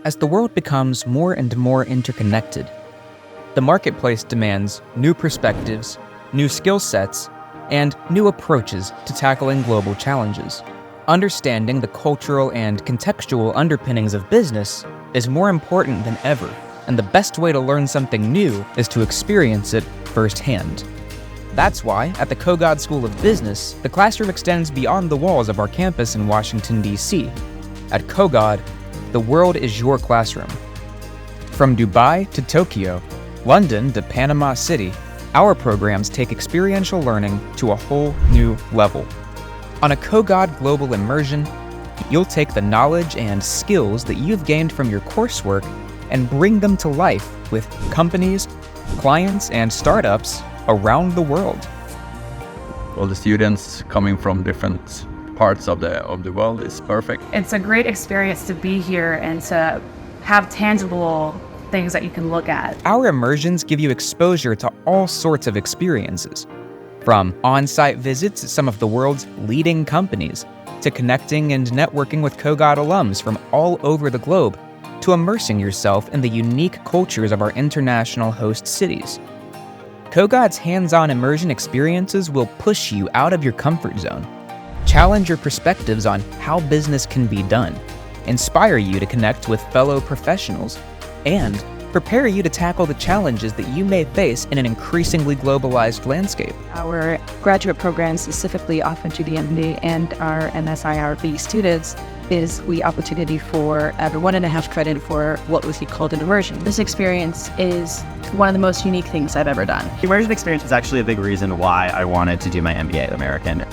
As the world becomes more and more interconnected, the marketplace demands new perspectives, new skill sets, and new approaches to tackling global challenges. Understanding the cultural and contextual underpinnings of business is more important than ever, and the best way to learn something new is to experience it firsthand. That's why, at the Kogod School of Business, the classroom extends beyond the walls of our campus in Washington, D.C. At Kogod, the world is your classroom. From Dubai to Tokyo, London to Panama City, our programs take experiential learning to a whole new level. On a Kogod Global Immersion, you'll take the knowledge and skills that you've gained from your coursework and bring them to life with companies, clients, and startups around the world. All the students coming from different parts of the world is perfect. It's a great experience to be here and to have tangible things that you can look at. Our immersions give you exposure to all sorts of experiences, from on-site visits at some of the world's leading companies, to connecting and networking with Kogod alums from all over the globe, to immersing yourself in the unique cultures of our international host cities. Kogod's hands-on immersion experiences will push you out of your comfort zone, challenge your perspectives on how business can be done, inspire you to connect with fellow professionals, and prepare you to tackle the challenges that you may face in an increasingly globalized landscape. Our graduate program specifically offered to the MBA and our MSIRB students is the opportunity for every 1.5 credit for what was called an immersion. This experience is one of the most unique things I've ever done. The immersion experience is actually a big reason why I wanted to do my MBA at American.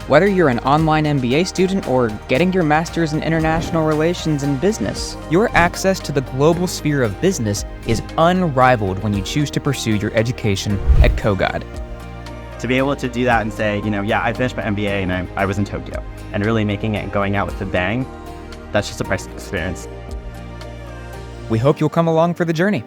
Whether you're an online MBA student or getting your master's in international relations and business, your access to the global sphere of business is unrivaled when you choose to pursue your education at Kogod. To be able to do that and say, I finished my MBA and I was in Tokyo, and really making it and going out with a bang, that's just a priceless experience. We hope you'll come along for the journey.